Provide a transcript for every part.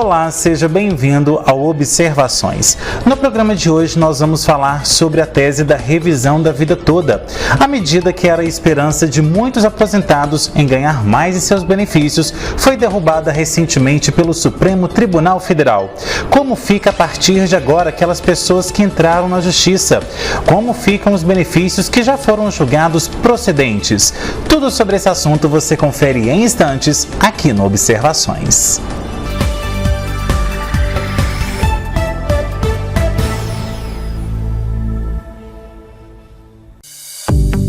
Olá, seja bem-vindo ao Observações. No programa de hoje nós vamos falar sobre a tese da revisão da vida toda, a medida que era a esperança de muitos aposentados em ganhar mais em seus benefícios foi derrubada recentemente pelo Supremo Tribunal Federal. Como fica a partir de agora aquelas pessoas que entraram na justiça? Como ficam os benefícios que já foram julgados procedentes? Tudo sobre esse assunto você confere em instantes aqui no Observações.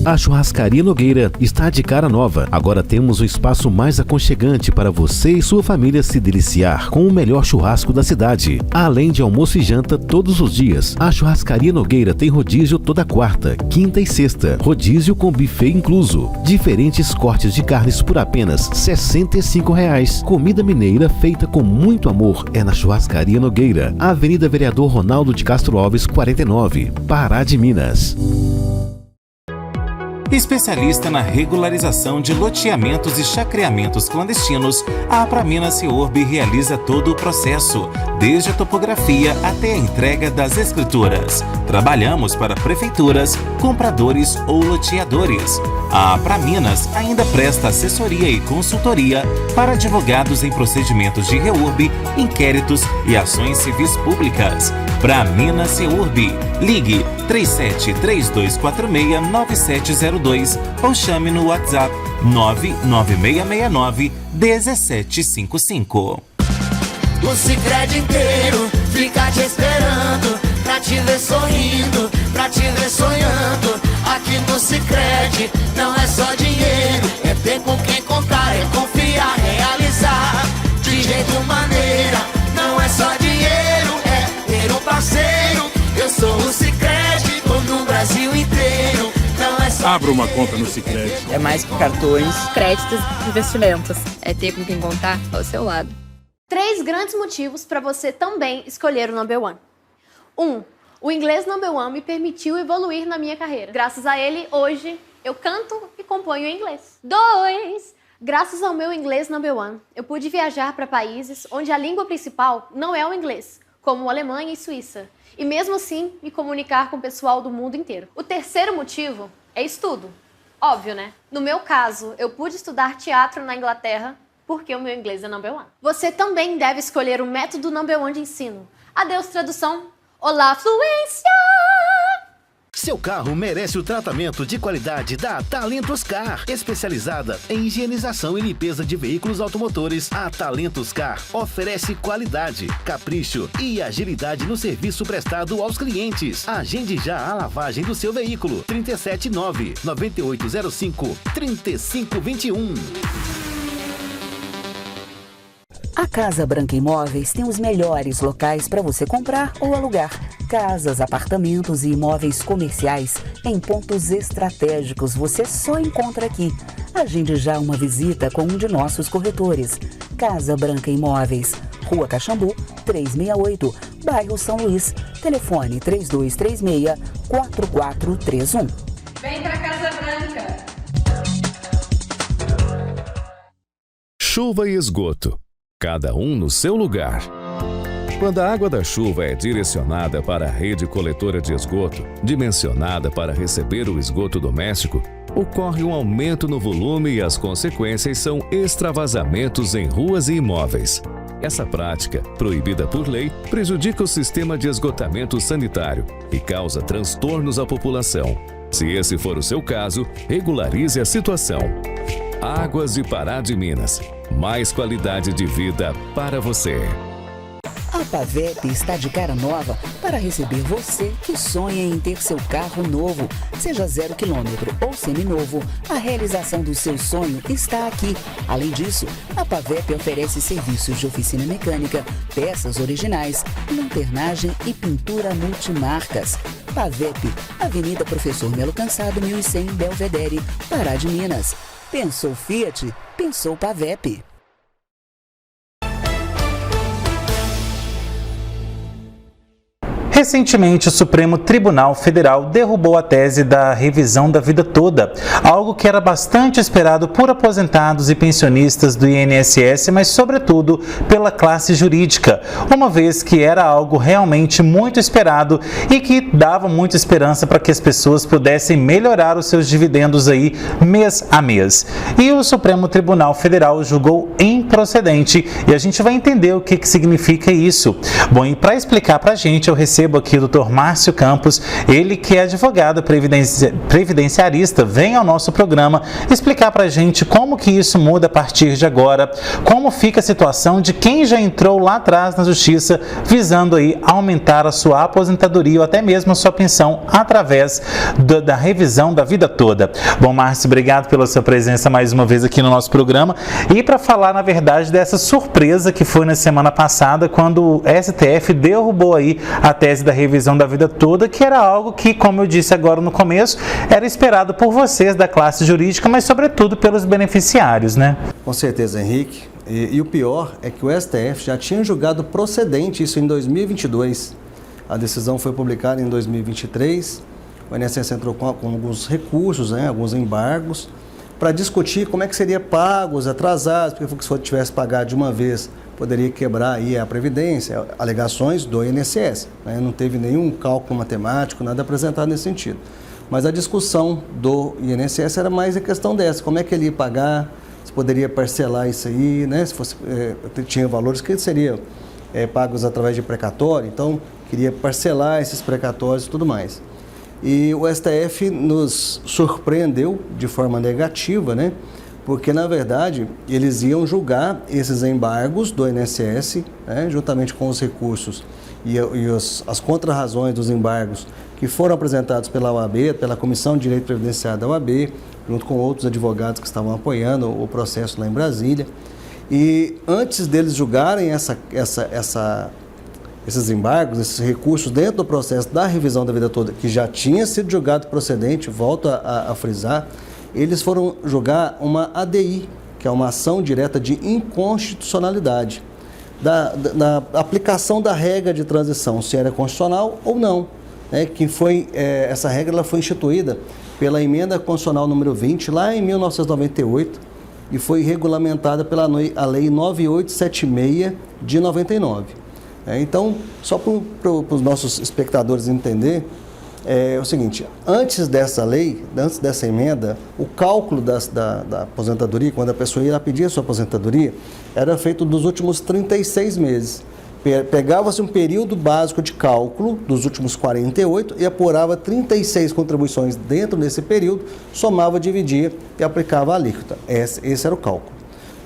A Churrascaria Nogueira está de cara nova. Agora temos um espaço mais aconchegante para você e sua família se deliciar com o melhor churrasco da cidade. Além de almoço e janta todos os dias, a Churrascaria Nogueira tem rodízio toda quarta, quinta e sexta. Rodízio com buffet incluso. Diferentes cortes de carnes por apenas R$ 65. Comida mineira feita com muito amor é na Churrascaria Nogueira. Avenida Vereador Ronaldo de Castro Alves, 49, Pará de Minas. Especialista na regularização de loteamentos e chacreamentos clandestinos, a Apraminas Reurb realiza todo o processo, desde a topografia até a entrega das escrituras. Trabalhamos para prefeituras, compradores ou loteadores. A Apraminas ainda presta assessoria e consultoria para advogados em procedimentos de reurb, inquéritos e ações civis públicas. Apraminas Reurb. Ligue 3732469702 ou chame no WhatsApp 99669-1755. O Sicredi inteiro fica te esperando, pra te ver sorrindo, pra te ver sonhando. Aqui no Sicredi não é só dinheiro, é ter com quem contar, é confiar, realizar. De jeito maneira, não é só dinheiro, é ter um parceiro. Eu sou o Sicredi, tô no Brasil inteiro. Não é só Abra uma conta no Sicredi. É mais que cartões, créditos e investimentos. É ter com quem contar ao seu lado. 3 grandes motivos para você também escolher o Number One. 1. O inglês Number One me permitiu evoluir na minha carreira. Graças a ele, hoje, eu canto e componho em inglês. 2. Graças ao meu inglês Number One, eu pude viajar para países onde a língua principal não é o inglês, como Alemanha e Suíça, e mesmo assim me comunicar com o pessoal do mundo inteiro. O terceiro motivo é estudo. Óbvio, né? No meu caso, eu pude estudar teatro na Inglaterra porque o meu inglês é Number One. Você também deve escolher o método Number One de ensino. Adeus tradução. Olá, fluência! Seu carro merece o tratamento de qualidade da Talentos Car, especializada em higienização e limpeza de veículos automotores. A Talentos Car oferece qualidade, capricho e agilidade no serviço prestado aos clientes. Agende já a lavagem do seu veículo. 379-9805-3521. A Casa Branca Imóveis tem os melhores locais para você comprar ou alugar. Casas, apartamentos e imóveis comerciais em pontos estratégicos você só encontra aqui. Agende já uma visita com um de nossos corretores. Casa Branca Imóveis, Rua Caxambu, 368, bairro São Luís. Telefone 3236-4431. Vem pra Casa Branca! Chuva e esgoto. Cada um no seu lugar. Quando a água da chuva é direcionada para a rede coletora de esgoto, dimensionada para receber o esgoto doméstico, ocorre um aumento no volume e as consequências são extravasamentos em ruas e imóveis. Essa prática, proibida por lei, prejudica o sistema de esgotamento sanitário e causa transtornos à população. Se esse for o seu caso, regularize a situação. Águas de Pará de Minas. Mais qualidade de vida para você. A Pavep está de cara nova para receber você que sonha em ter seu carro novo. Seja 0 km ou seminovo, a realização do seu sonho está aqui. Além disso, a Pavep oferece serviços de oficina mecânica, peças originais, lanternagem e pintura multimarcas. Pavep, Avenida Professor Melo Cansado, 1100, Belvedere, Pará de Minas. Pensou Fiat? Pensou Pavep. Recentemente, o Supremo Tribunal Federal derrubou a tese da revisão da vida toda, algo que era bastante esperado por aposentados e pensionistas do INSS, mas sobretudo pela classe jurídica, uma vez que era algo realmente muito esperado e que dava muita esperança para que as pessoas pudessem melhorar os seus dividendos aí mês a mês. E o Supremo Tribunal Federal julgou improcedente e a gente vai entender o que significa isso. Bom, e para explicar para a gente, eu recebo aqui o Dr. Márcio Campos, ele que é advogado previdenciarista, vem ao nosso programa explicar para a gente como que isso muda a partir de agora, como fica a situação de quem já entrou lá atrás na justiça visando aí aumentar a sua aposentadoria ou até mesmo a sua pensão através da revisão da vida toda. Bom, Márcio, obrigado pela sua presença mais uma vez aqui no nosso programa e para falar, na verdade, dessa surpresa que foi na semana passada quando o STF derrubou aí a tese da revisão da vida toda, que era algo que, como eu disse agora no começo, era esperado por vocês da classe jurídica, mas sobretudo pelos beneficiários, né? Com certeza, Henrique. E o pior é que o STF já tinha julgado procedente isso em 2022. A decisão foi publicada em 2023. O INSS entrou com alguns recursos, né, alguns embargos, para discutir como é que seria pago os atrasados, porque se tivesse pagado de uma vez, poderia quebrar aí a Previdência, alegações do INSS. Né? Não teve nenhum cálculo matemático, nada apresentado nesse sentido. Mas a discussão do INSS era mais a questão dessa, como é que ele ia pagar, se poderia parcelar isso aí, né? Se fosse, tinha valores que seriam pagos através de precatório, então queria parcelar esses precatórios e tudo mais. E o STF nos surpreendeu de forma negativa, né? Porque, na verdade, eles iam julgar esses embargos do INSS, né? Juntamente com os recursos e as contrarrazões dos embargos que foram apresentados pela OAB, pela Comissão de Direito Previdenciário da OAB, junto com outros advogados que estavam apoiando o processo lá em Brasília. E antes deles julgarem esses embargos, esses recursos dentro do processo da revisão da vida toda, que já tinha sido julgado procedente, volto a frisar, eles foram julgar uma ADI, que é uma ação direta de inconstitucionalidade, da aplicação da regra de transição, se era constitucional ou não. Né? Essa regra ela foi instituída pela emenda constitucional número 20, lá em 1998, e foi regulamentada pela Lei 9876 de 99. Então, só para os nossos espectadores entenderem, é o seguinte, antes dessa lei, antes dessa emenda, o cálculo da aposentadoria, quando a pessoa ia pedir a sua aposentadoria, era feito dos últimos 36 meses. Pegava-se um período básico de cálculo dos últimos 48 e apurava 36 contribuições dentro desse período, somava, dividia e aplicava a alíquota. Esse era o cálculo.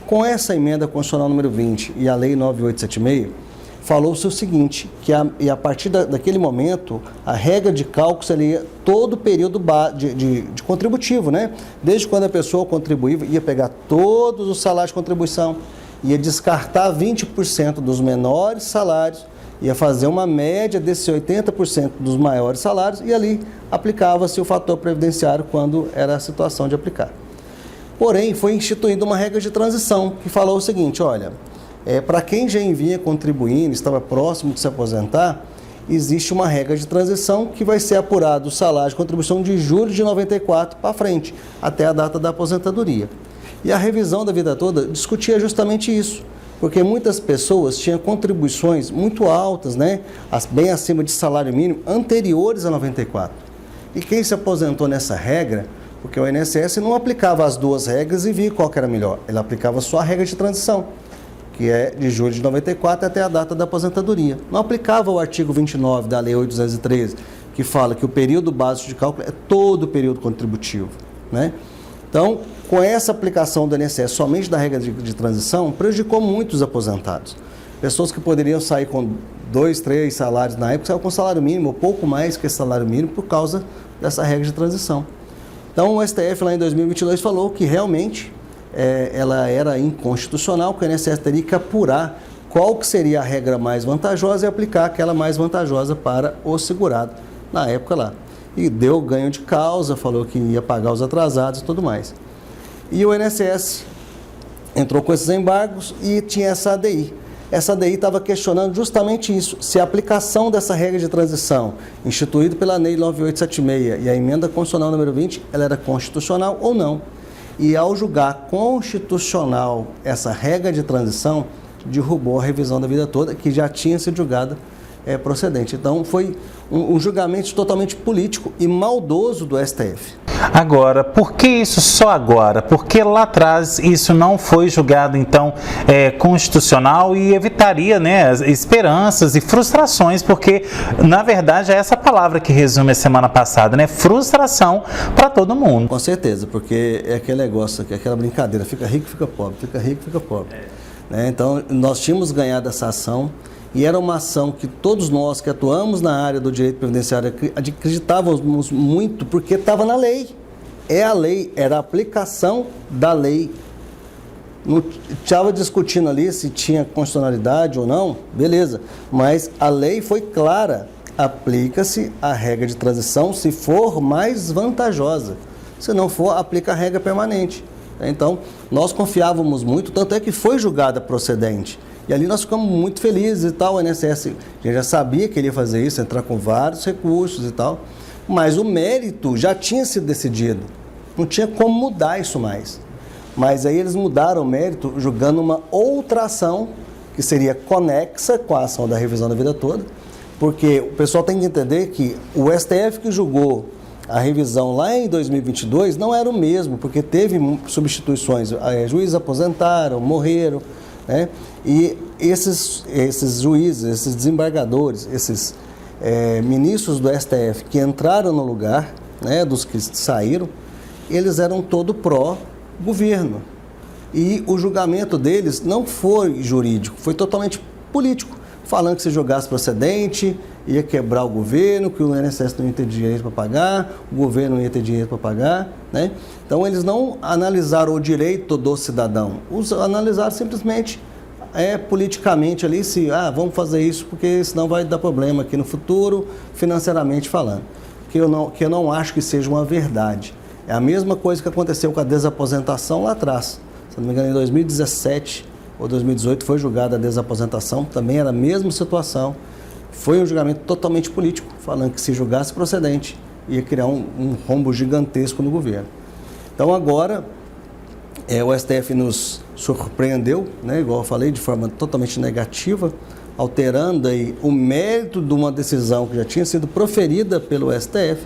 Com essa emenda constitucional número 20 e a Lei 9876, falou-se o seguinte, que a partir daquele momento, a regra de cálculo seria todo o período de contributivo, né? Desde quando a pessoa contribuía, ia pegar todos os salários de contribuição, ia descartar 20% dos menores salários, ia fazer uma média desses 80% dos maiores salários e ali aplicava-se o fator previdenciário quando era a situação de aplicar. Porém, foi instituída uma regra de transição que falou o seguinte, olha, para quem já vinha contribuindo, estava próximo de se aposentar, existe uma regra de transição que vai ser apurado o salário de contribuição de julho de 94 para frente, até a data da aposentadoria. E a revisão da vida toda discutia justamente isso, porque muitas pessoas tinham contribuições muito altas, né, bem acima de salário mínimo, anteriores a 94. E quem se aposentou nessa regra, porque o INSS não aplicava as duas regras e via qual que era melhor, ele aplicava só a regra de transição, que é de julho de 94 até a data da aposentadoria. Não aplicava o artigo 29 da Lei 813, que fala que o período básico de cálculo é todo o período contributivo, né? Então, com essa aplicação do INSS somente da regra de transição, prejudicou muitos aposentados. Pessoas que poderiam sair com 2, 3 salários na época, saíram com salário mínimo, ou pouco mais que esse salário mínimo, por causa dessa regra de transição. Então, o STF, lá em 2022, falou que realmente ela era inconstitucional, que o INSS teria que apurar qual que seria a regra mais vantajosa e aplicar aquela mais vantajosa para o segurado, na época lá. E deu ganho de causa, falou que ia pagar os atrasados e tudo mais. E o INSS entrou com esses embargos e tinha essa ADI. essa ADI estava questionando justamente isso, se a aplicação dessa regra de transição, instituída pela Lei 9876 e a emenda constitucional número 20, ela era constitucional ou não. E ao julgar constitucional essa regra de transição, derrubou a revisão da vida toda, que já tinha sido julgada procedente. Então, foi um julgamento totalmente político e maldoso do STF. Agora, por que isso só agora? Porque lá atrás isso não foi julgado, então, constitucional e evitaria, né, esperanças e frustrações, porque, na verdade, é essa palavra que resume a semana passada, né? Frustração para todo mundo. Com certeza, porque é aquele negócio, aquela brincadeira, fica rico, fica pobre, fica rico, fica pobre. Então, nós tínhamos ganhado essa ação, e era uma ação que todos nós que atuamos na área do direito previdenciário acreditávamos muito, porque estava na lei. É a lei, era a aplicação da lei. Não estava discutindo ali se tinha constitucionalidade ou não, beleza. Mas a lei foi clara, aplica-se a regra de transição se for mais vantajosa. Se não for, aplica a regra permanente. Então, nós confiávamos muito, tanto é que foi julgada procedente. E ali nós ficamos muito felizes e tal, o INSS já sabia que ele ia fazer isso, entrar com vários recursos e tal, mas o mérito já tinha sido decidido, não tinha como mudar isso mais. Mas aí eles mudaram o mérito julgando uma outra ação, que seria conexa com a ação da revisão da vida toda, porque o pessoal tem que entender que o STF que julgou a revisão lá em 2022 não era o mesmo, porque teve substituições, juízes aposentaram, morreram, né? E esses juízes, esses desembargadores, esses ministros do STF que entraram no lugar, né, dos que saíram, eles eram todo pró-governo. E o julgamento deles não foi jurídico, foi totalmente político, falando que se jogasse procedente, ia quebrar o governo, que o INSS não ia ter dinheiro para pagar, o governo não ia ter dinheiro para pagar, né? Então, eles não analisaram o direito do cidadão, analisaram simplesmente politicamente ali, se vamos fazer isso porque senão vai dar problema aqui no futuro, financeiramente falando. Que eu não acho que seja uma verdade. É a mesma coisa que aconteceu com a desaposentação lá atrás. Se não me engano, em 2017 ou 2018 foi julgada a desaposentação, também era a mesma situação. Foi um julgamento totalmente político, falando que se julgasse procedente, ia criar um rombo gigantesco no governo. Então agora, o STF nos surpreendeu, né, igual eu falei, de forma totalmente negativa, alterando aí o mérito de uma decisão que já tinha sido proferida pelo STF,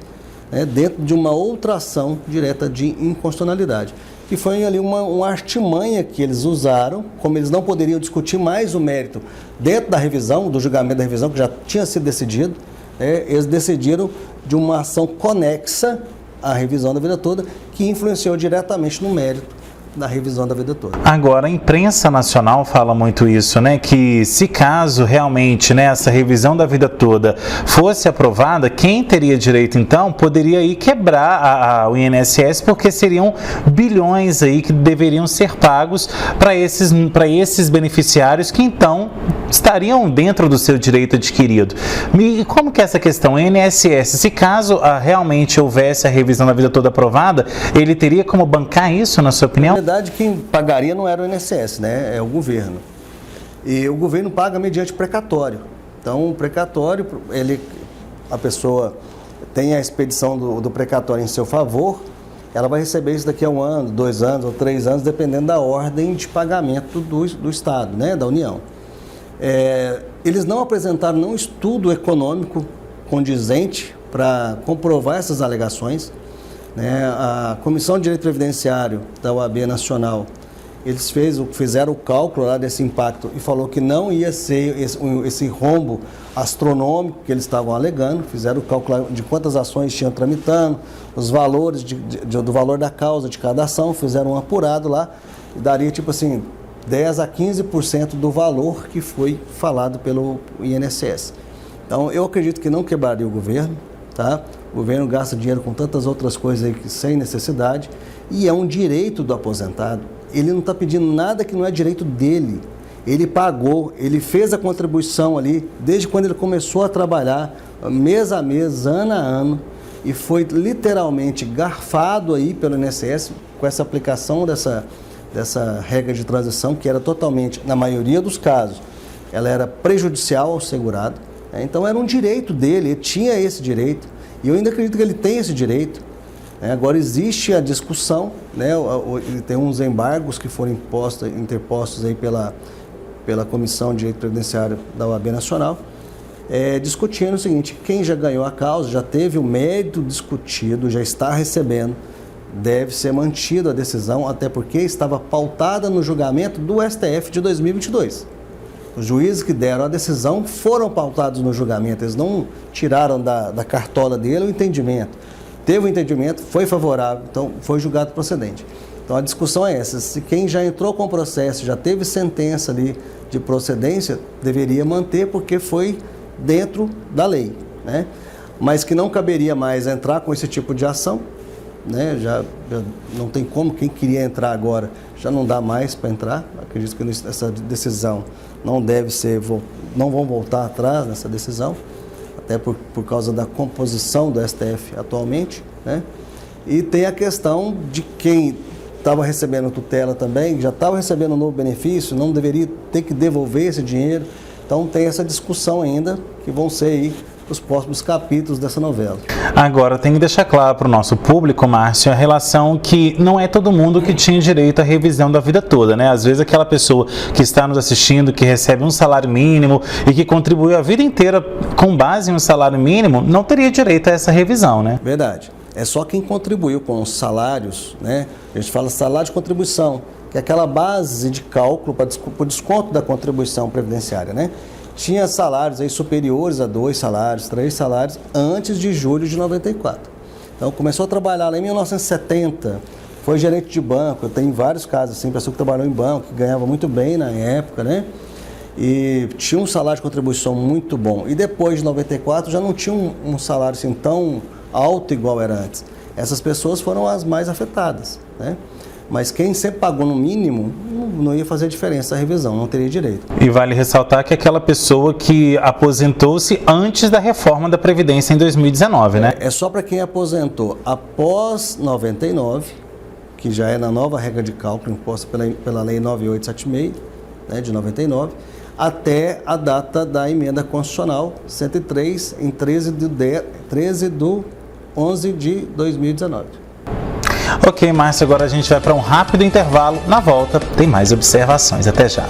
né, dentro de uma outra ação direta de inconstitucionalidade, que foi ali uma artimanha que eles usaram, como eles não poderiam discutir mais o mérito dentro da revisão, do julgamento da revisão, que já tinha sido decidido, eles decidiram de uma ação conexa à revisão da vida toda, que influenciou diretamente no mérito da revisão da vida toda. Agora, a imprensa nacional fala muito isso, né? Que se caso realmente, né, essa revisão da vida toda fosse aprovada, quem teria direito, então, poderia ir quebrar o INSS, porque seriam bilhões aí que deveriam ser pagos para esses beneficiários que, então, estariam dentro do seu direito adquirido. E como que é essa questão? O INSS, se caso realmente houvesse a revisão da vida toda aprovada, ele teria como bancar isso, na sua opinião? Na verdade, quem pagaria não era o INSS, né? É o governo. E o governo paga mediante precatório. Então, o precatório, a pessoa tem a expedição do precatório em seu favor, ela vai receber isso daqui a 1 ano, 2 anos ou 3 anos, dependendo da ordem de pagamento do Estado, né? Da União. Eles não apresentaram nenhum estudo econômico condizente para comprovar essas alegações. A Comissão de Direito Previdenciário da OAB Nacional, eles fizeram o cálculo lá desse impacto e falou que não ia ser esse rombo astronômico que eles estavam alegando, fizeram o cálculo de quantas ações tinham tramitando, os valores do valor da causa de cada ação, fizeram um apurado lá e daria tipo assim 10 a 15% do valor que foi falado pelo INSS. Então, eu acredito que não quebraria o governo, tá? O governo gasta dinheiro com tantas outras coisas aí sem necessidade e é um direito do aposentado. Ele não está pedindo nada que não é direito dele. Ele pagou, ele fez a contribuição ali desde quando ele começou a trabalhar, mês a mês, ano a ano, e foi literalmente garfado aí pelo INSS com essa aplicação dessa regra de transição, que era totalmente, na maioria dos casos, ela era prejudicial ao segurado, né? Então era um direito dele, ele tinha esse direito, e eu ainda acredito que ele tem esse direito. Agora existe a discussão, né? Tem uns embargos que foram interpostos aí pela Comissão de Direito Previdenciário da OAB Nacional, discutindo o seguinte: quem já ganhou a causa, já teve o mérito discutido, já está recebendo, deve ser mantida a decisão, até porque estava pautada no julgamento do STF de 2022. Os juízes que deram a decisão foram pautados no julgamento, eles não tiraram da cartola dele o entendimento. Teve o entendimento, foi favorável, então foi julgado procedente. Então a discussão é essa: se quem já entrou com o processo, já teve sentença ali de procedência, deveria manter, porque foi dentro da lei, né? Mas que não caberia mais entrar com esse tipo de ação, né? Já não tem como, quem queria entrar agora já não dá mais para entrar. Acredito que essa decisão não vão voltar atrás nessa decisão, até por causa da composição do STF atualmente, né? E tem a questão de quem estava recebendo tutela também, já estava recebendo um novo benefício, não deveria ter que devolver esse dinheiro. Então tem essa discussão ainda, que vão ser aí os próximos capítulos dessa novela. Agora, tem que deixar claro para o nosso público, Márcio, a relação que não é todo mundo que tinha direito à revisão da vida toda, né? Às vezes aquela pessoa que está nos assistindo, que recebe um salário mínimo e que contribuiu a vida inteira com base em um salário mínimo, não teria direito a essa revisão, né? Verdade. É só quem contribuiu com os salários, né? A gente fala salário de contribuição, que é aquela base de cálculo para o desconto da contribuição previdenciária, né? Tinha salários aí superiores a 2 salários, 3 salários, antes de julho de 94. Então começou a trabalhar lá em 1970, foi gerente de banco. Eu tenho vários casos assim, pessoa que trabalhou em banco, que ganhava muito bem na época, né? E tinha um salário de contribuição muito bom. E depois de 94 já não tinha um salário assim tão alto igual era antes. Essas pessoas foram as mais afetadas, né? Mas quem sempre pagou no mínimo, não ia fazer diferença a revisão, não teria direito. E vale ressaltar que aquela pessoa que aposentou-se antes da reforma da Previdência em 2019, né? É só para quem aposentou após 99, que já é na nova regra de cálculo imposta pela Lei 9876, né, de 99, até a data da emenda constitucional 103, em 13 de 11 de 2019. Ok, Márcio, agora a gente vai para um rápido intervalo. Na volta, tem mais observações. Até já.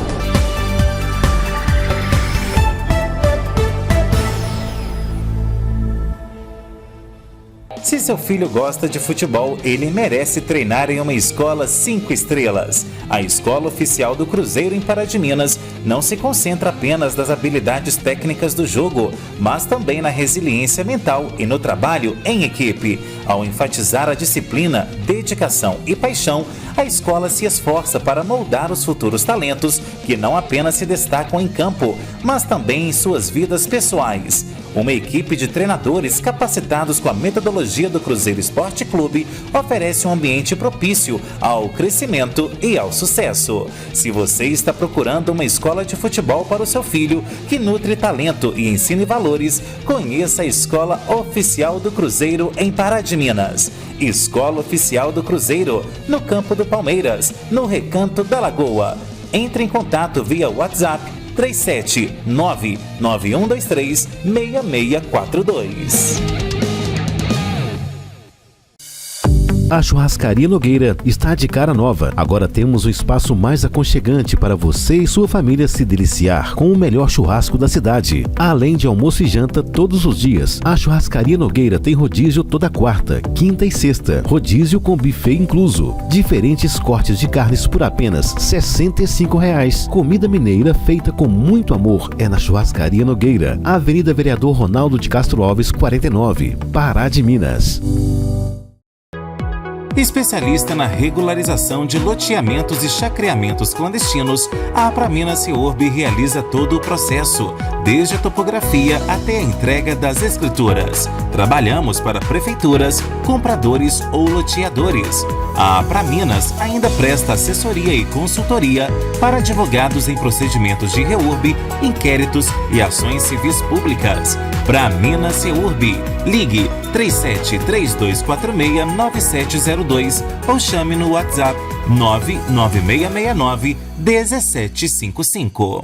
Se seu filho gosta de futebol, ele merece treinar em uma escola 5 estrelas. A Escola Oficial do Cruzeiro em Pará de Minas não se concentra apenas nas habilidades técnicas do jogo, mas também na resiliência mental e no trabalho em equipe. Ao enfatizar a disciplina, dedicação e paixão, a escola se esforça para moldar os futuros talentos que não apenas se destacam em campo, mas também em suas vidas pessoais. Uma equipe de treinadores capacitados com a metodologia do Cruzeiro Esporte Clube oferece um ambiente propício ao crescimento e ao sucesso. Se você está procurando uma escola de futebol para o seu filho, que nutre talento e ensine valores, conheça a Escola Oficial do Cruzeiro em Pará de Minas. Escola Oficial do Cruzeiro, no Campo do Palmeiras, no Recanto da Lagoa. Entre em contato via WhatsApp 37991236642. A Churrascaria Nogueira está de cara nova. Agora temos um espaço mais aconchegante para você e sua família se deliciar com o melhor churrasco da cidade. Além de almoço e janta todos os dias, a Churrascaria Nogueira tem rodízio toda quarta, quinta e sexta. Rodízio com buffet incluso. Diferentes cortes de carnes por apenas R$ 65. Comida mineira feita com muito amor é na Churrascaria Nogueira. Avenida Vereador Ronaldo de Castro Alves, 49, Pará de Minas. Especialista na regularização de loteamentos e chacreamentos clandestinos, a Apraminas Seurb realiza todo o processo, desde a topografia até a entrega das escrituras. Trabalhamos para prefeituras, compradores ou loteadores. A Apraminas ainda presta assessoria e consultoria para advogados em procedimentos de reurb, inquéritos e ações civis públicas. Apraminas Seurb. Ligue 3732469702 ou chame no WhatsApp 99669-1755.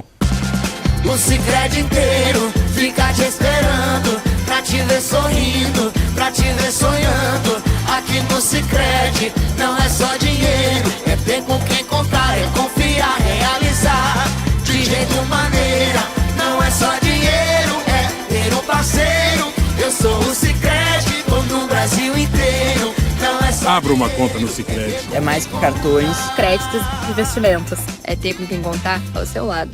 O Sicredi inteiro fica te esperando, pra te ver sorrindo, pra te ver sonhando. Aqui no Sicredi não é só dinheiro, é ter com quem contar, é confiar, realizar. De jeito maneira, não é só dinheiro, é ter um parceiro. Eu sou o Sicredi, tô no Brasil inteiro. Não é só Abra uma conta no Sicredi. É mais que cartões, créditos e investimentos. É ter com quem contar ao seu lado.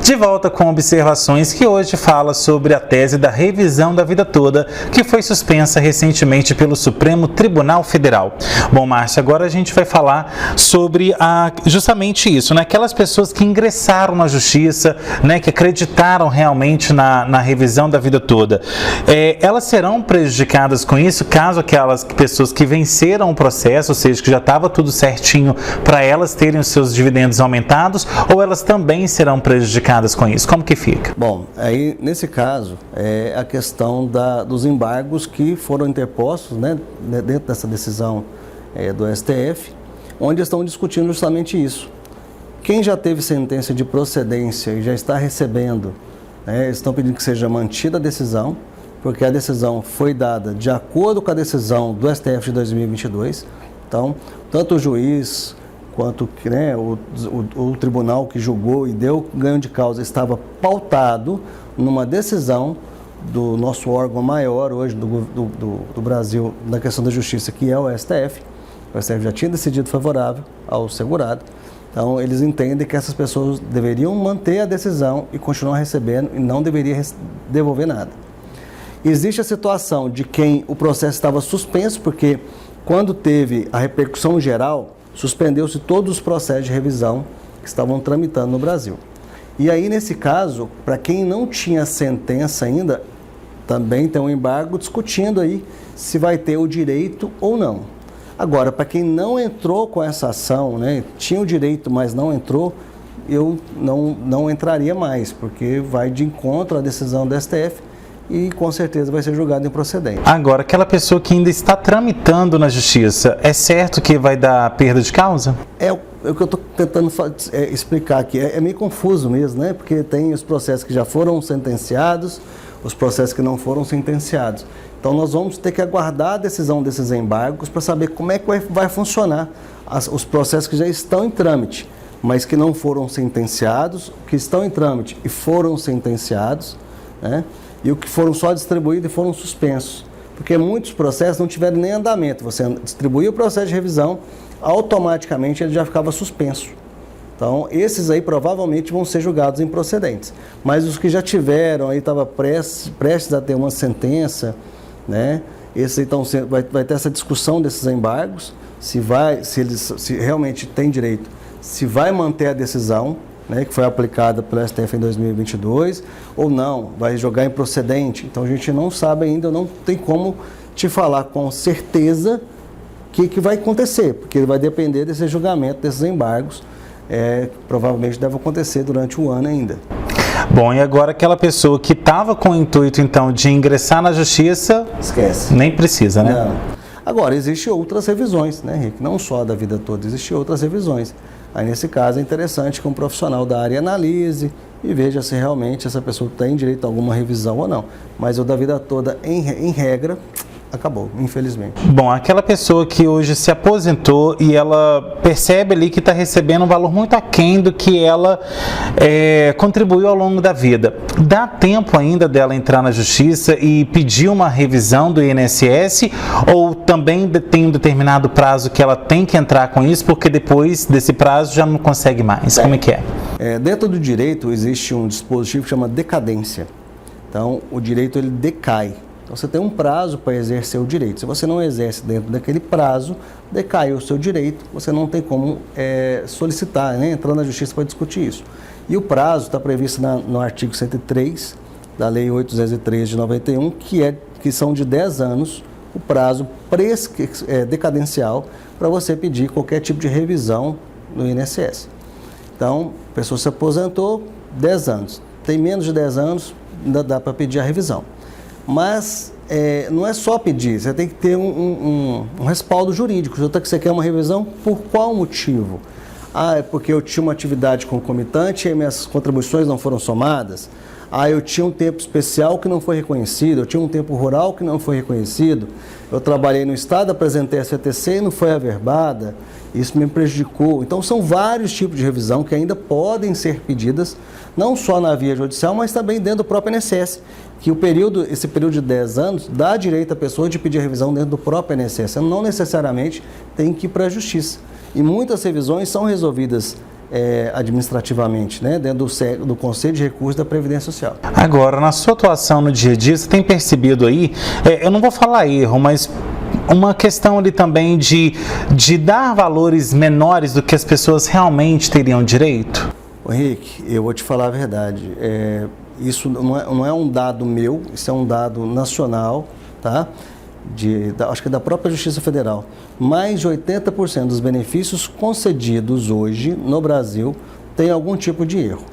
De volta com observações, que hoje fala sobre a tese da revisão da vida toda, que foi suspensa recentemente pelo Supremo Tribunal Federal. Bom, Márcia, agora a gente vai falar sobre justamente isso, né? Aquelas pessoas que ingressaram na justiça, né? Que acreditaram realmente na revisão da vida toda. Elas serão prejudicadas com isso, caso aquelas pessoas que venceram o processo, ou seja, que já estava tudo certinho para elas terem os seus dividendos aumentados, ou elas também serão prejudicadas com isso? Como que fica? Bom, aí nesse caso é a questão dos embargos que foram interpostos, né, dentro dessa decisão do STF, onde estão discutindo justamente isso. Quem já teve sentença de procedência e já está recebendo, estão pedindo que seja mantida a decisão, porque a decisão foi dada de acordo com a decisão do STF de 2022. Então, tanto o juiz quanto o tribunal que julgou e deu ganho de causa estava pautado numa decisão do nosso órgão maior hoje do Brasil na questão da justiça, que é o STF. O STF já tinha decidido favorável ao segurado. Então, eles entendem que essas pessoas deveriam manter a decisão e continuar recebendo e não deveria devolver nada. Existe a situação de quem o processo estava suspenso, porque quando teve a repercussão geral, suspendeu-se todos os processos de revisão que estavam tramitando no Brasil. E aí, nesse caso, para quem não tinha sentença ainda, também tem um embargo discutindo aí se vai ter o direito ou não. Agora, para quem não entrou com essa ação, tinha o direito, mas não entrou, eu não entraria mais, porque vai de encontro à decisão do STF e com certeza vai ser julgado improcedente. Agora, aquela pessoa que ainda está tramitando na justiça, é certo que vai dar perda de causa? É o que eu estou tentando explicar aqui. É meio confuso mesmo, né? Porque tem os processos que já foram sentenciados, os processos que não foram sentenciados. Então, nós vamos ter que aguardar a decisão desses embargos para saber como é que vai funcionar os processos que já estão em trâmite, mas que não foram sentenciados, que estão em trâmite e foram sentenciados, né? E o que foram só distribuídos e foram suspensos. Porque muitos processos não tiveram nem andamento. Você distribuiu o processo de revisão, automaticamente ele já ficava suspenso. Então, esses aí provavelmente vão ser julgados improcedentes. Mas os que já tiveram, aí estava prestes a ter uma sentença, né? Esses aí vai ter essa discussão desses embargos, se realmente tem direito, se vai manter a decisão, que foi aplicada pelo STF em 2022, ou não, vai jogar improcedente. Então, a gente não sabe ainda, não tem como te falar com certeza o que vai acontecer, porque vai depender desse julgamento, desses embargos, provavelmente deve acontecer durante o ano ainda. Bom, e agora aquela pessoa que estava com o intuito, então, de ingressar na justiça... Esquece. Nem precisa, né? Não. Agora, existem outras revisões, né, Henrique? Não só da vida toda, existem outras revisões. Aí, nesse caso, é interessante que um profissional da área analise e veja se realmente essa pessoa tem direito a alguma revisão ou não. Mas o da vida toda, em regra, acabou, infelizmente. Bom, aquela pessoa que hoje se aposentou e ela percebe ali que está recebendo um valor muito aquém do que ela contribuiu ao longo da vida. Dá tempo ainda dela entrar na justiça e pedir uma revisão do INSS, ou também tem um determinado prazo que ela tem que entrar com isso, porque depois desse prazo já não consegue mais? Como é que é? Dentro do direito existe um dispositivo que chama decadência. Então, o direito ele decai. Então, você tem um prazo para exercer o direito. Se você não exerce dentro daquele prazo, decaiu o seu direito, você não tem como solicitar, entrar na justiça para discutir isso. E o prazo está previsto no artigo 103 da Lei 803 de 91, que são de 10 anos o prazo decadencial para você pedir qualquer tipo de revisão no INSS. Então, a pessoa se aposentou, 10 anos. Tem menos de 10 anos, ainda dá para pedir a revisão. Mas não é só pedir, você tem que ter um respaldo jurídico. Você quer uma revisão por qual motivo? Ah, é porque eu tinha uma atividade concomitante e minhas contribuições não foram somadas. Ah, eu tinha um tempo especial que não foi reconhecido, eu tinha um tempo rural que não foi reconhecido, eu trabalhei no Estado, apresentei a CTC e não foi averbada, isso me prejudicou. Então, são vários tipos de revisão que ainda podem ser pedidas, não só na via judicial, mas também dentro do próprio INSS, que esse período de 10 anos dá direito à pessoa de pedir revisão dentro do próprio INSS, não necessariamente tem que ir para a Justiça. E muitas revisões são resolvidas administrativamente, né, dentro do Conselho de Recursos da Previdência Social. Agora, na sua atuação no dia a dia, você tem percebido aí, eu não vou falar erro, mas uma questão ali também de dar valores menores do que as pessoas realmente teriam direito? Henrique, eu vou te falar a verdade, isso não é um dado meu, isso é um dado nacional, tá? Acho que da própria Justiça Federal. Mais de 80% dos benefícios concedidos hoje no Brasil tem algum tipo de erro.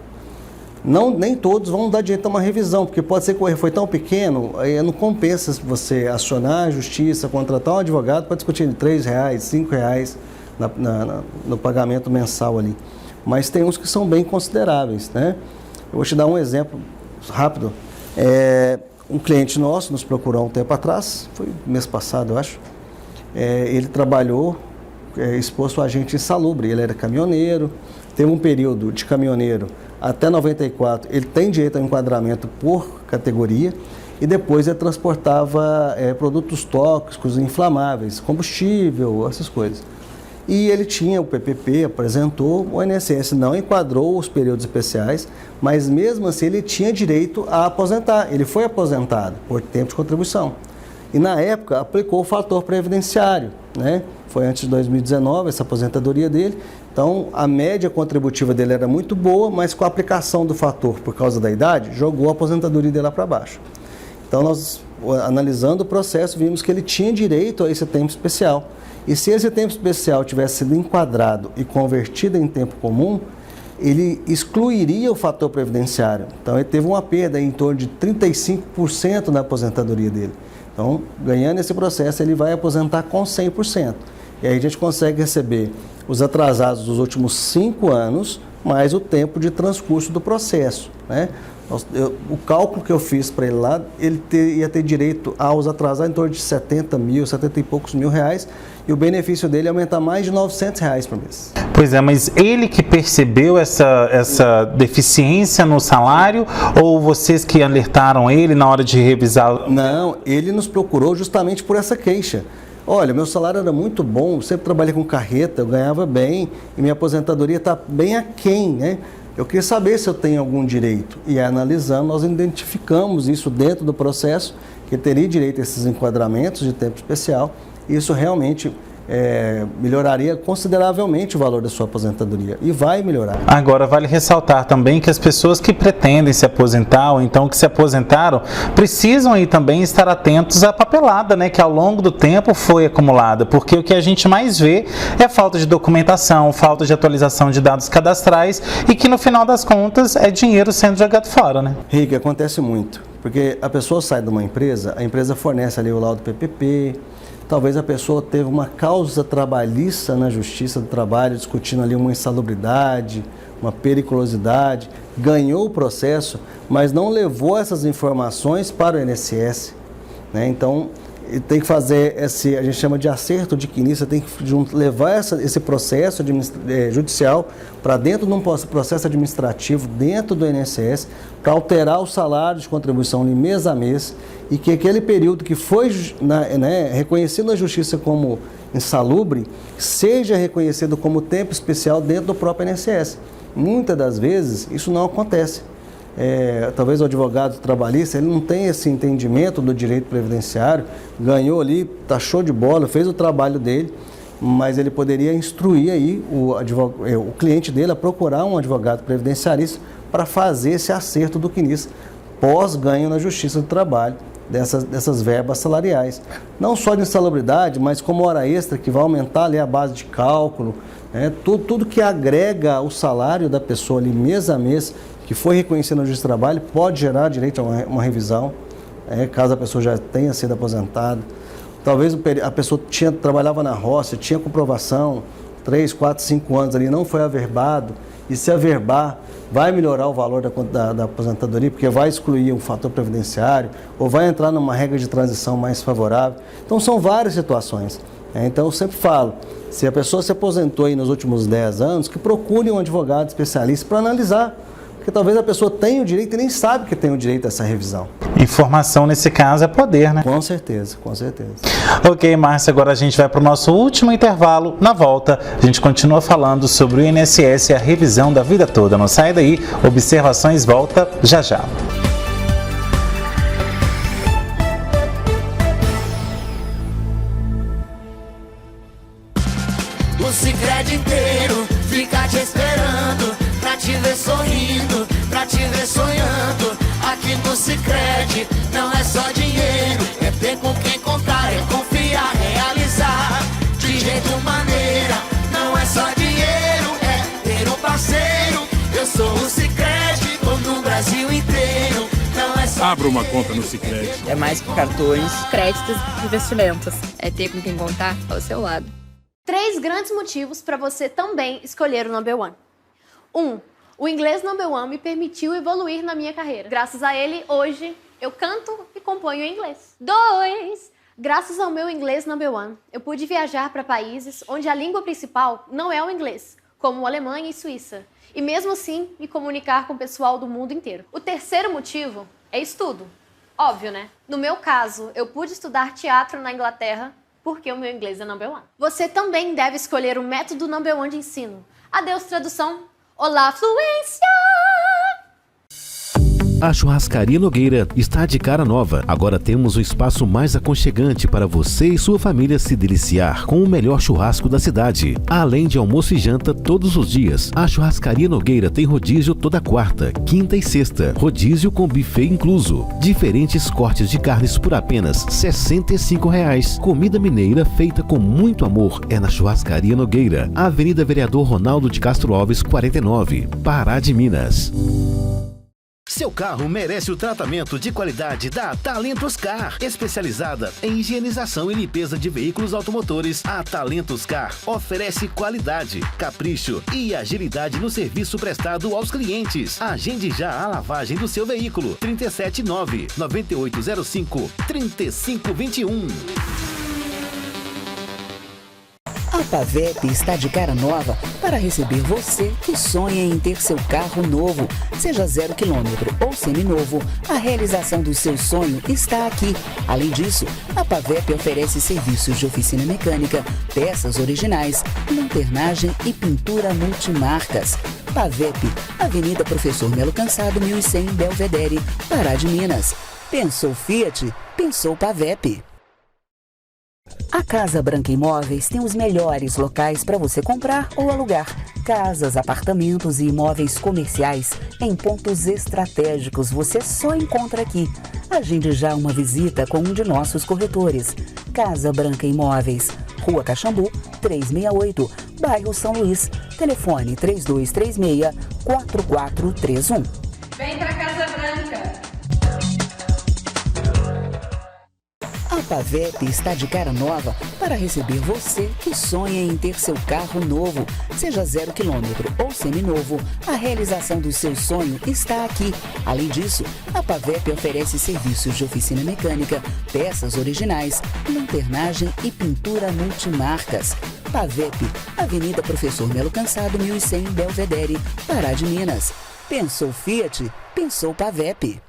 Nem todos vão dar direito a uma revisão, porque pode ser que o erro foi tão pequeno, aí não compensa você acionar a Justiça, contratar um advogado para discutir R$3, R$5 no pagamento mensal ali. Mas tem uns que são bem consideráveis, né? Eu vou te dar um exemplo rápido. Um cliente nosso nos procurou há um tempo atrás, foi mês passado, eu acho. Ele trabalhou exposto a agente insalubre, ele era caminhoneiro, teve um período de caminhoneiro até 94, ele tem direito ao enquadramento por categoria, e depois ele transportava produtos tóxicos, inflamáveis, combustível, essas coisas. E ele tinha o PPP, apresentou, o INSS não enquadrou os períodos especiais, mas mesmo assim ele tinha direito a aposentar. Ele foi aposentado por tempo de contribuição. E na época aplicou o fator previdenciário, né? Foi antes de 2019 essa aposentadoria dele. Então a média contributiva dele era muito boa, mas com a aplicação do fator por causa da idade, jogou a aposentadoria dele lá para baixo. Então nós, analisando o processo, vimos que ele tinha direito a esse tempo especial. E se esse tempo especial tivesse sido enquadrado e convertido em tempo comum, ele excluiria o fator previdenciário. Então, ele teve uma perda em torno de 35% na aposentadoria dele. Então, ganhando esse processo, ele vai aposentar com 100%. E aí a gente consegue receber os atrasados dos últimos 5 anos, mais o tempo de transcurso do processo, né? O cálculo que eu fiz para ele lá, ele ia ter direito aos atrasados em torno de 70 e poucos mil reais, e o benefício dele ia aumentar mais de R$900 por mês. Pois é, mas ele que percebeu essa deficiência no salário, ou vocês que alertaram ele na hora de revisar? Não, ele nos procurou justamente por essa queixa. Olha, meu salário era muito bom, eu sempre trabalhei com carreta, eu ganhava bem, e minha aposentadoria está bem aquém, né? Eu queria saber se eu tenho algum direito. E analisando, nós identificamos isso dentro do processo, que teria direito a esses enquadramentos de tempo especial. E isso realmente melhoraria consideravelmente o valor da sua aposentadoria. E vai melhorar. Agora, vale ressaltar também que as pessoas que pretendem se aposentar, ou então que se aposentaram, precisam aí também estar atentos à papelada, né, que ao longo do tempo foi acumulada. Porque o que a gente mais vê é falta de documentação, falta de atualização de dados cadastrais, e que no final das contas é dinheiro sendo jogado fora, né? Rick, acontece muito. Porque a pessoa sai de uma empresa, a empresa fornece ali o laudo PPP, talvez a pessoa teve uma causa trabalhista na Justiça do Trabalho, discutindo ali uma insalubridade, uma periculosidade, ganhou o processo, mas não levou essas informações para o INSS, né? Então, tem que fazer a gente chama de acerto de quinista, tem que levar esse processo judicial para dentro de um processo administrativo, dentro do INSS, para alterar o salário de contribuição ali mês a mês, e que aquele período que foi reconhecido na Justiça como insalubre, seja reconhecido como tempo especial dentro do próprio INSS. Muitas das vezes isso não acontece. Talvez o advogado trabalhista ele não tenha esse entendimento do direito previdenciário, ganhou ali, tá show de bola, fez o trabalho dele, mas ele poderia instruir aí o cliente dele a procurar um advogado previdenciarista para fazer esse acerto do CNIS pós-ganho na Justiça do Trabalho dessas verbas salariais. Não só de insalubridade, mas como hora extra, que vai aumentar ali a base de cálculo, tudo que agrega o salário da pessoa ali mês a mês, que foi reconhecido na Justiça do Trabalho, pode gerar direito a uma revisão, caso a pessoa já tenha sido aposentada. Talvez a pessoa trabalhava na roça, tinha comprovação, 3, 4, 5 anos ali não foi averbado, e se averbar, vai melhorar o valor da aposentadoria, porque vai excluir um fator previdenciário, ou vai entrar numa regra de transição mais favorável. Então, são várias situações. Então, eu sempre falo, se a pessoa se aposentou aí nos últimos 10 anos, que procure um advogado especialista para analisar, porque talvez a pessoa tenha o direito e nem sabe que tem o direito a essa revisão. Informação, nesse caso, é poder, né? Com certeza, com certeza. Ok, Márcia, agora a gente vai para o nosso último intervalo. Na volta, a gente continua falando sobre o INSS e a revisão da vida toda. Não sai daí, Observações volta já já. O Sicredi inteiro fica te esperando, pra te ver sorrindo, pra te ver sonhando. Aqui no Sicredi não é só dinheiro, é ter com quem contar, é confiar, realizar. De jeito maneira, não é só dinheiro, é ter um parceiro. Eu sou o Sicredi, tô no Brasil inteiro. Não é só Abra uma conta no Sicredi. É mais que cartões, créditos e investimentos. É ter com quem contar ao seu lado. 3 grandes motivos para você também escolher o Number One. 1. O inglês Number One me permitiu evoluir na minha carreira. Graças a ele, hoje, eu canto e componho em inglês. 2. Graças ao meu inglês Number One, eu pude viajar para países onde a língua principal não é o inglês, como Alemanha e Suíça, e mesmo assim me comunicar com o pessoal do mundo inteiro. O terceiro motivo é estudo. Óbvio, né? No meu caso, eu pude estudar teatro na Inglaterra porque o meu inglês é Number One. Você também deve escolher o método Number One de ensino. Adeus, tradução. Olá, fluência! A Churrascaria Nogueira está de cara nova. Agora temos um espaço mais aconchegante para você e sua família se deliciar com o melhor churrasco da cidade. Além de almoço e janta todos os dias, a Churrascaria Nogueira tem rodízio toda quarta, quinta e sexta. Rodízio com buffet incluso. Diferentes cortes de carnes por apenas R$ 65. Comida mineira feita com muito amor é na Churrascaria Nogueira. Avenida Vereador Ronaldo de Castro Alves, 49, Pará de Minas. Seu carro merece o tratamento de qualidade da Talentos Car, especializada em higienização e limpeza de veículos automotores. A Talentos Car oferece qualidade, capricho e agilidade no serviço prestado aos clientes. Agende já a lavagem do seu veículo. 379-9805-3521. A Pavep está de cara nova para receber você que sonha em ter seu carro novo, seja 0 km ou seminovo. A realização do seu sonho está aqui. Além disso, a Pavep oferece serviços de oficina mecânica, peças originais, lanternagem e pintura multimarcas. Pavep, Avenida Professor Melo Cansado, 1100, Belvedere, Pará de Minas. Pensou Fiat? Pensou Pavep. A Casa Branca Imóveis tem os melhores locais para você comprar ou alugar. Casas, apartamentos e imóveis comerciais em pontos estratégicos você só encontra aqui. Agende já uma visita com um de nossos corretores. Casa Branca Imóveis, Rua Caxambu, 368, bairro São Luís. Telefone 3236-4431. Vem pra Casa Branca! A Pavep está de cara nova para receber você que sonha em ter seu carro novo, seja 0 km ou seminovo. A realização do seu sonho está aqui. Além disso, a Pavep oferece serviços de oficina mecânica, peças originais, lanternagem e pintura multimarcas. Pavep, Avenida Professor Melo Cansado, 1100, Belvedere, Pará de Minas. Pensou Fiat? Pensou Pavep.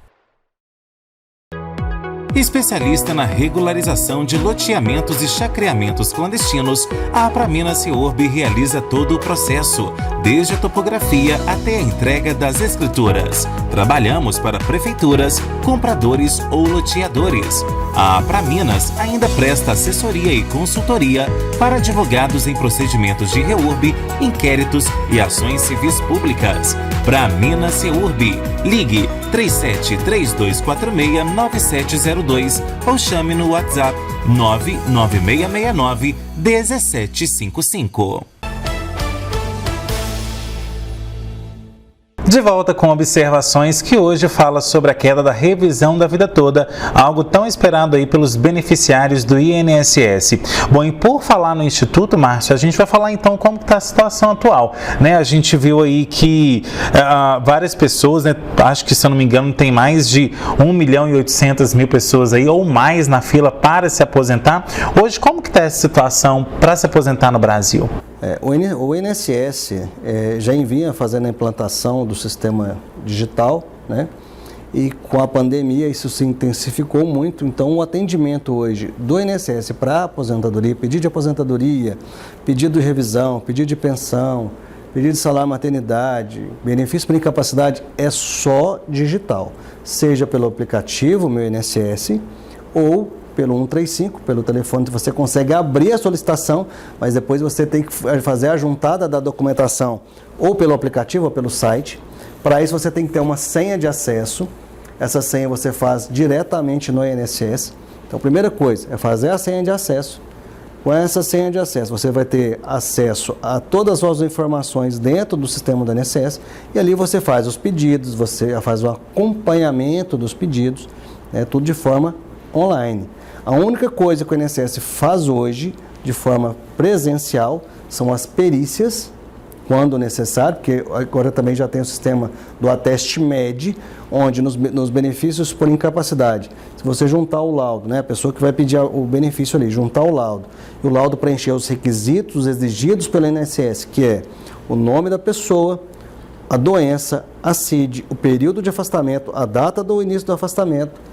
Especialista na regularização de loteamentos e chacreamentos clandestinos, a Apraminas Seurb realiza todo o processo, desde a topografia até a entrega das escrituras. Trabalhamos para prefeituras, compradores ou loteadores. A Apraminas ainda presta assessoria e consultoria para advogados em procedimentos de reurb, inquéritos e ações civis públicas. Apraminas Seurb. Ligue 3732469702 ou chame no WhatsApp 99669-1755. De volta com observações que hoje fala sobre a queda da revisão da vida toda, algo tão esperado aí pelos beneficiários do INSS. Bom, e por falar no Instituto, Márcio, a gente vai falar então como está a situação atual, né? A gente viu aí que várias pessoas, né, acho que se eu não me engano tem mais de 1.800.000 pessoas aí ou mais na fila para se aposentar. Hoje, como que está essa situação para se aposentar no Brasil? O INSS já vinha fazendo a implantação do sistema digital, né? E com a pandemia isso se intensificou muito, então o atendimento hoje do INSS para aposentadoria, pedido de aposentadoria, pedido de revisão, pedido de pensão, pedido de salário maternidade, benefício por incapacidade é só digital, seja pelo aplicativo Meu INSS ou pelo 135, pelo telefone, você consegue abrir a solicitação, mas depois você tem que fazer a juntada da documentação ou pelo aplicativo ou pelo site. Para isso você tem que ter uma senha de acesso. Essa senha você faz diretamente no INSS. Então, a primeira coisa é fazer a senha de acesso. Com essa senha de acesso, você vai ter acesso a todas as suas informações dentro do sistema do INSS e ali você faz os pedidos, você faz o acompanhamento dos pedidos, tudo de forma online. A única coisa que o INSS faz hoje, de forma presencial, são as perícias, quando necessário, porque agora também já tem o sistema do Ateste Med, onde nos benefícios por incapacidade, se você juntar o laudo, né, a pessoa que vai pedir o benefício ali, juntar o laudo, e o laudo preencher os requisitos exigidos pelo INSS, que é o nome da pessoa, a doença, a CID, o período de afastamento, a data do início do afastamento,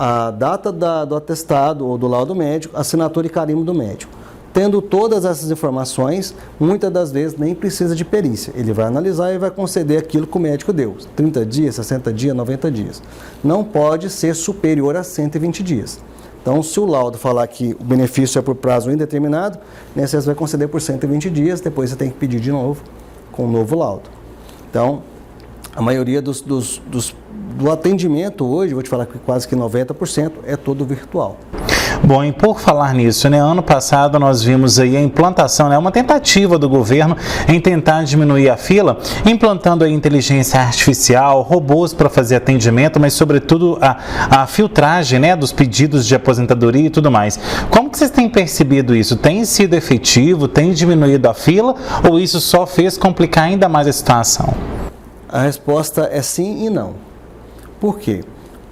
a data do atestado ou do laudo médico, assinatura e carimbo do médico. Tendo todas essas informações, muitas das vezes nem precisa de perícia. Ele vai analisar e vai conceder aquilo que o médico deu. 30 dias, 60 dias, 90 dias. Não pode ser superior a 120 dias. Então, se o laudo falar que o benefício é por prazo indeterminado, o INSS vai conceder por 120 dias, depois você tem que pedir de novo com um novo laudo. Então, a maioria do atendimento hoje, vou te falar que quase que 90%, é todo virtual. Bom, e por falar nisso, né, ano passado nós vimos aí a implantação, né, uma tentativa do governo em tentar diminuir a fila, implantando a inteligência artificial, robôs para fazer atendimento, mas sobretudo a filtragem, né, dos pedidos de aposentadoria e tudo mais. Como que vocês têm percebido isso? Tem sido efetivo? Tem diminuído a fila? Ou isso só fez complicar ainda mais a situação? A resposta é sim e não. Por quê?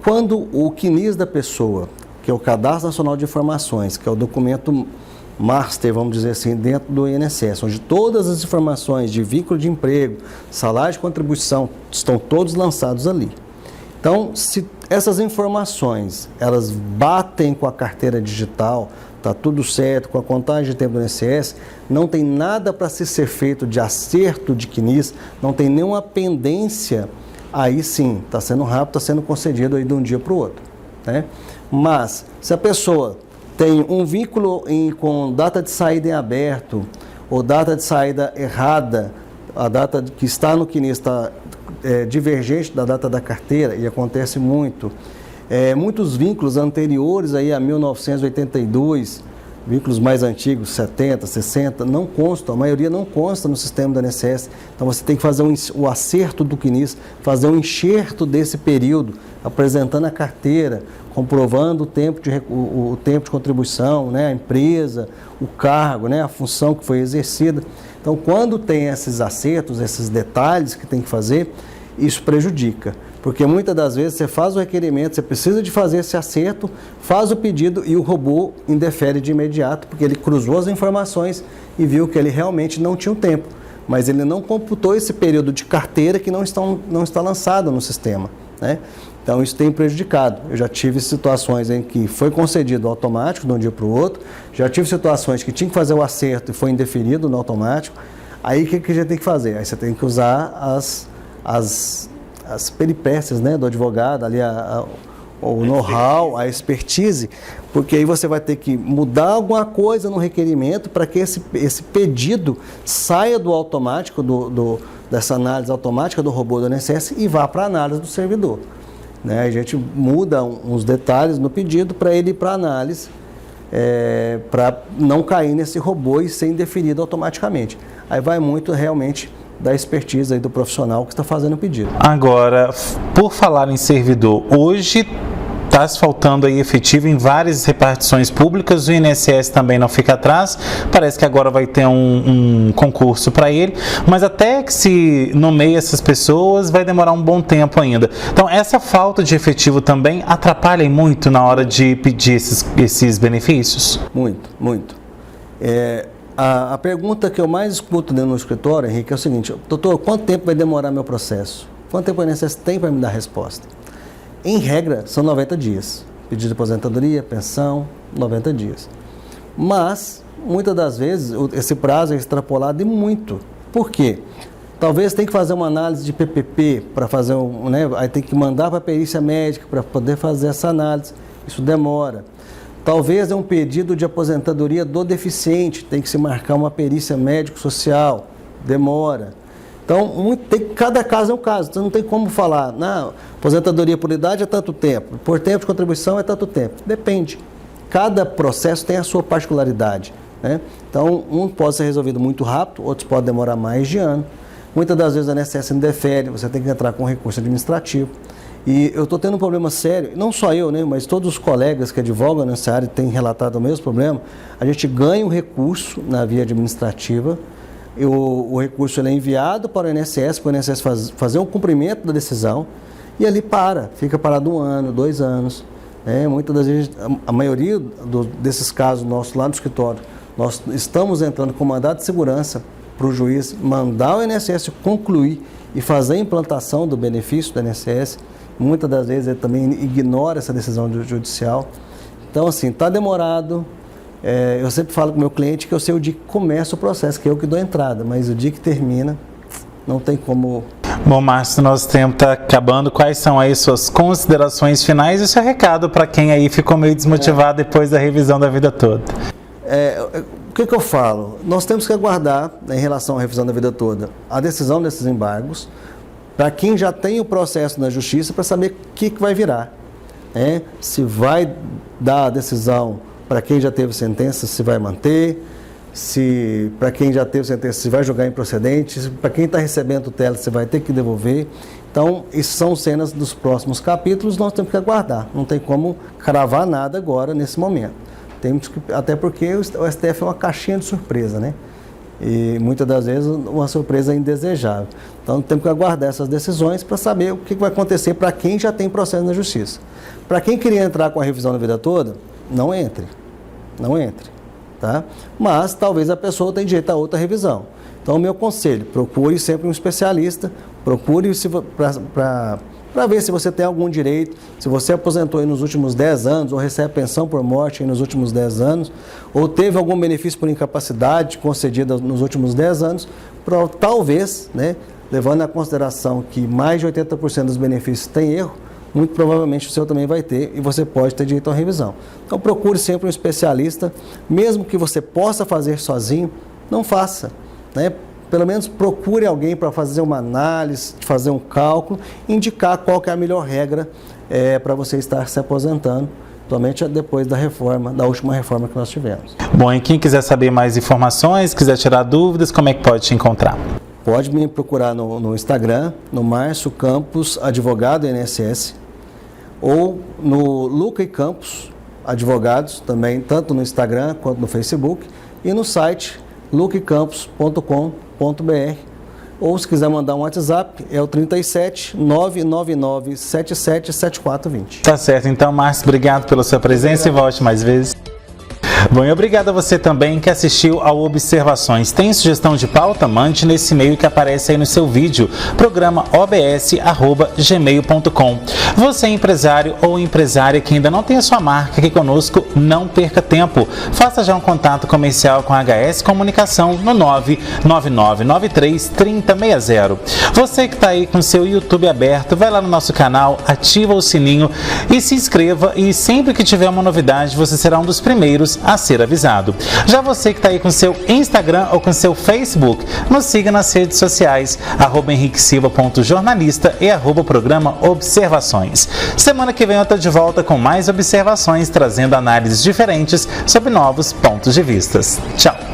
Quando o CNIS da pessoa, que é o Cadastro Nacional de Informações, que é o documento master, vamos dizer assim, dentro do INSS, onde todas as informações de vínculo de emprego, salário de contribuição, estão todos lançados ali. Então, se essas informações, elas batem com a carteira digital, está tudo certo, com a contagem de tempo do INSS, não tem nada para se ser feito de acerto de CNIS, não tem nenhuma pendência, aí sim, está sendo rápido, está sendo concedido aí de um dia para o outro, né? Mas, se a pessoa tem um vínculo com data de saída em aberto, ou data de saída errada, a data que está no CNIS está divergente da data da carteira, e acontece muito, muitos vínculos anteriores aí a 1982, vínculos mais antigos, 70, 60, não constam, a maioria não consta no sistema do INSS. Então você tem que fazer o acerto do CNIS, fazer um enxerto desse período, apresentando a carteira, comprovando o tempo de contribuição, né, a empresa, o cargo, né, a função que foi exercida. Então, quando tem esses acertos, esses detalhes que tem que fazer, isso prejudica. Porque muitas das vezes você faz o requerimento, você precisa de fazer esse acerto, faz o pedido e o robô indefere de imediato, porque ele cruzou as informações e viu que ele realmente não tinha o tempo. Mas ele não computou esse período de carteira que não está lançado no sistema, né? Então, isso tem prejudicado. Eu já tive situações em que foi concedido automático de um dia para o outro, já tive situações que tinha que fazer o acerto e foi indeferido no automático. Aí, o que a gente tem que fazer? Aí você tem que usar as peripécias, né, do advogado, ali o know-how, a expertise, porque aí você vai ter que mudar alguma coisa no requerimento para que esse pedido saia do automático, dessa análise automática do robô do INSS e vá para a análise do servidor. Né? A gente muda uns detalhes no pedido para ele ir para a análise, para não cair nesse robô e ser indeferido automaticamente. Aí vai muito realmente da expertise aí do profissional que está fazendo o pedido. Agora, por falar em servidor, hoje está faltando aí efetivo em várias repartições públicas, o INSS também não fica atrás, parece que agora vai ter um concurso para ele, mas até que se nomeie essas pessoas vai demorar um bom tempo ainda. Então essa falta de efetivo também atrapalha muito na hora de pedir esses benefícios? Muito, muito. A pergunta que eu mais escuto dentro do escritório, Henrique, é o seguinte: doutor, quanto tempo vai demorar meu processo? Quanto tempo o INSS tem para me dar resposta? Em regra, são 90 dias. Pedido de aposentadoria, pensão, 90 dias. Mas, muitas das vezes, esse prazo é extrapolado e muito. Por quê? Talvez tenha que fazer uma análise de PPP para fazer aí tem que mandar para a perícia médica para poder fazer essa análise. Isso demora. Talvez é um pedido de aposentadoria do deficiente, tem que se marcar uma perícia médico-social, demora. Então, cada caso é um caso, então não tem como falar, aposentadoria por idade é tanto tempo, por tempo de contribuição é tanto tempo. Depende. Cada processo tem a sua particularidade, né? Então, um pode ser resolvido muito rápido, outros podem demorar mais de ano. Muitas das vezes a INSS indefere, você tem que entrar com recurso administrativo. E eu estou tendo um problema sério, não só eu, né, mas todos os colegas que advogam nessa área têm relatado o mesmo problema. A gente ganha um recurso na via administrativa, o recurso ele é enviado para o INSS fazer um cumprimento da decisão e ali fica parado 1 ano, 2 anos. Muitas das vezes, a maioria desses casos nossos lá no escritório, nós estamos entrando com mandado de segurança para o juiz mandar o INSS concluir e fazer a implantação do benefício do INSS. Muitas das vezes ele também ignora essa decisão judicial. Então, assim, está demorado. Eu sempre falo com o meu cliente que eu sei o dia que começa o processo, que é eu que dou a entrada, mas o dia que termina, não tem como... Bom, Márcio, nosso tempo está acabando. Quais são aí suas considerações finais e seu recado para quem aí ficou meio desmotivado depois da revisão da vida toda? O que eu falo? Nós temos que aguardar, em relação à revisão da vida toda, a decisão desses embargos, para quem já tem o processo na justiça, para saber o que vai virar. Se vai dar a decisão para quem já teve sentença, se vai manter, se para quem já teve sentença, se vai julgar improcedente, para quem está recebendo tutela, se vai ter que devolver. Então, isso são cenas dos próximos capítulos, nós temos que aguardar. Não tem como cravar nada agora, nesse momento. Até porque o STF é uma caixinha de surpresa, né? E muitas das vezes uma surpresa indesejável. Então, temos que aguardar essas decisões para saber o que vai acontecer para quem já tem processo na justiça. Para quem queria entrar com a revisão da vida toda, não entre. Tá? Mas talvez a pessoa tenha direito a outra revisão. Então, o meu conselho, procure sempre um especialista, procure para ver se você tem algum direito, se você aposentou aí nos últimos 10 anos, ou recebe pensão por morte aí nos últimos 10 anos, ou teve algum benefício por incapacidade concedido nos últimos 10 anos, talvez, né, levando em consideração que mais de 80% dos benefícios tem erro, muito provavelmente o seu também vai ter e você pode ter direito à revisão. Então procure sempre um especialista, mesmo que você possa fazer sozinho, não faça, né? Pelo menos procure alguém para fazer uma análise, fazer um cálculo, indicar qual que é a melhor regra para você estar se aposentando, somente depois da última reforma que nós tivemos. Bom, e quem quiser saber mais informações, quiser tirar dúvidas, como é que pode te encontrar? Pode me procurar no Instagram, no Márcio Campos, advogado INSS, ou no Luca e Campos, advogados, também, tanto no Instagram quanto no Facebook, e no site lucaecampos.com.br, ou se quiser mandar um WhatsApp, é o 37 999 77 7420. Tá certo, então, Márcio, obrigado pela sua presença e volte mais vezes. Bom, e obrigado a você também que assistiu ao Observações. Tem sugestão de pauta? Mande nesse e-mail que aparece aí no seu vídeo, programa obs@gmail.com. Você é empresário ou empresária que ainda não tem a sua marca aqui conosco, não perca tempo. Faça já um contato comercial com a HS Comunicação no 999933060. Você que está aí com seu YouTube aberto, vai lá no nosso canal, ativa o sininho e se inscreva, e sempre que tiver uma novidade, você será um dos primeiros a ser avisado. Já você que está aí com seu Instagram ou com seu Facebook, nos siga nas redes sociais, @henriquesilva.jornalista e @programa Observações. Semana que vem eu estou de volta com mais observações, trazendo análises diferentes sobre novos pontos de vista. Tchau!